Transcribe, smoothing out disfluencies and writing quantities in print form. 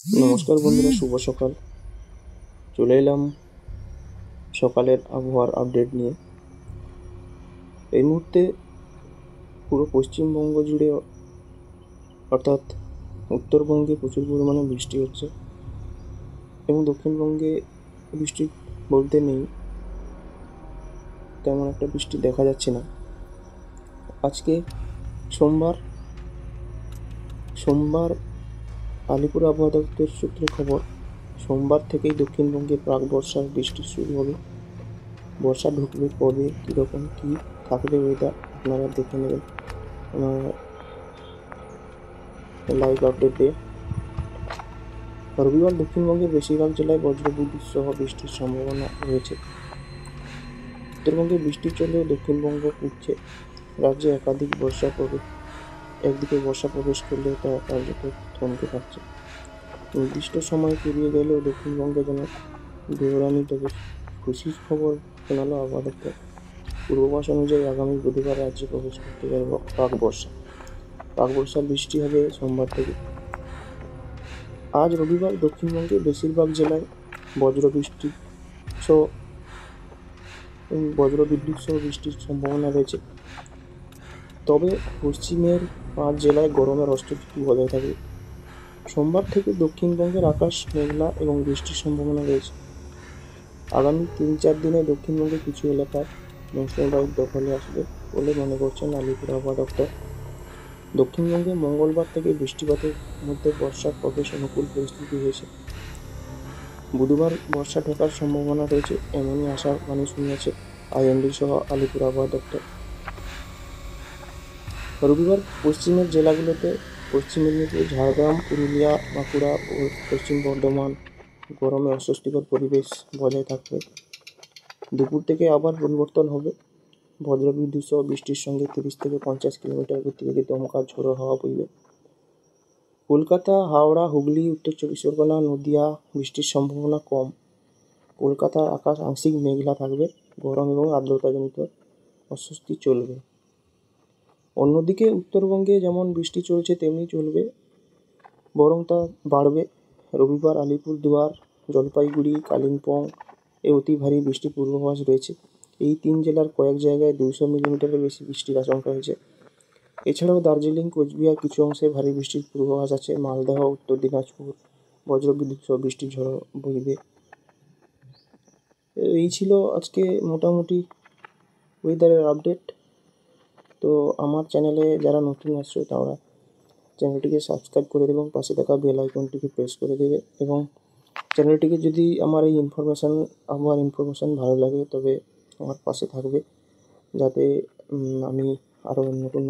নমস্কার বন্ধুরা, শুভ সকাল। চলে এলাম সকালের আবহাওয়ার আপডেট নিয়ে। এই মুহূর্তে পুরো পশ্চিমবঙ্গ জুড়ে অর্থাৎ উত্তরবঙ্গে প্রচুর পরিমাণে বৃষ্টি হচ্ছে এবং দক্ষিণবঙ্গে বৃষ্টি বলতে নেই, তেমন একটা বৃষ্টি দেখা যাচ্ছে না। আজকে সোমবার আলিপুর আবহাওয়া দপ্তর সূত্রে খবর, সোমবার থেকেই দক্ষিণবঙ্গে প্রাক বর্ষার বৃষ্টি শুরু হবে। বর্ষা ঢুকবে কবে, কীরকম কী থাকবে ওয়েদার আপনারা দেখে নেবেন আমার লাইভ আপডেটে। রবিবার দক্ষিণবঙ্গের বেশিরভাগ জেলায় বজ্রবিদ্যুৎ সহ বৃষ্টির সম্ভাবনা রয়েছে। উত্তরবঙ্গে বৃষ্টি চলেও দক্ষিণবঙ্গ উঠছে। রাজ্যে একদিকে বর্ষা প্রবেশ করলেও তা কার্যত থমকে থাকছে। নির্দিষ্ট সময় পেরিয়ে গেলেও দক্ষিণবঙ্গে যেন দৌড়ানি, তবে খুশির খবর শোনালো আবহাওয়া দপ্তর। পূর্বাভাস অনুযায়ী আগামী বুধবার রাজ্যে প্রবেশ করতে পারে পাক বর্ষার বৃষ্টি হবে সোমবার থেকে। আজ রবিবার দক্ষিণবঙ্গের বেশিরভাগ জেলায় বজ্রবিদ্যুৎ সহ বৃষ্টির সম্ভাবনা রয়েছে। তবে পশ্চিমের 5 জেলায় গরমের অস্তিত্ব বজায় থাকবে। সোমবার থেকে দক্ষিণবঙ্গের আকাশ মেঘলা এবং বৃষ্টির সম্ভাবনা রয়েছে। আগামী 3-4 দিনে দক্ষিণবঙ্গের কিছু এলাকায় মৌসুমি বায়ুর দখলে আসবে বলে মনে করছেন আলিপুর আবহাওয়া দপ্তর। দক্ষিণবঙ্গে মঙ্গলবার থেকে বৃষ্টিপাতের মধ্যে বর্ষার প্রবেশ অনুকূল পরিস্থিতি হয়েছে। বুধবার বর্ষা ঢোকার সম্ভাবনা রয়েছে, এমনই আশাবাণী শুনিয়েছে আইএমডি সহ আলিপুর আবহাওয়া দপ্তর। রবিবার পশ্চিমের জেলাগুলোতে পশ্চিম মেদিনীপুর, ঝাড়গ্রাম, পুরুলিয়া, বাঁকুড়া ও পশ্চিম বর্ধমান গরমে অস্বস্তিকর পরিবেশ বজায় থাকবে। দুপুর থেকে আবার পরিবর্তন হবে। বজ্রবিদ্যুৎ সহ বৃষ্টির সঙ্গে 30 থেকে 50 কিলোমিটার গতিবেগে দমকা ঝোড়ো হাওয়া বইবে। কলকাতা, হাওড়া, হুগলি, উত্তর 24 পরগনা, নদিয়া বৃষ্টির সম্ভাবনা কম। কলকাতার আকাশ আংশিক মেঘলা থাকবে। গরম এবং আর্দ্রতাজনিত অস্বস্তি চলবে। অন্যদিকে উত্তরবঙ্গে যেমন বৃষ্টি চলছে তেমনি চলবে, বরং তা বাড়বে। রবিবার আলিপুরদুয়ার, জলপাইগুড়ি, কালিম্পং এ অতি ভারী বৃষ্টির পূর্বাভাস রয়েছে। এই 3 জেলার কয়েক জায়গায় 200 মিলিমিটারের বেশি বৃষ্টির আশঙ্কা রয়েছে। এছাড়াও দার্জিলিং, কোচবিহার কিছু অংশে ভারী বৃষ্টির পূর্বাভাস আছে। মালদহ, উত্তর দিনাজপুর বজ্রবিদ্যুৎ সহ বৃষ্টির ঝড়ো বইবে। এই ছিল আজকে মোটামুটি ওয়েদারের আপডেট। তো আমার চ্যানেলে যারা নতুন আসছে তারা চ্যানেলটিকে সাবস্ক্রাইব করে দেবে এবং পাশে থাকা বেল আইকনটিকে প্রেস করে দেবে, এবং চ্যানেলটিকে যদি আমার এই আবহাওয়ার ইনফরমেশান ভালো লাগে তবে আমার পাশে থাকবে, যাতে আমি আরও নতুন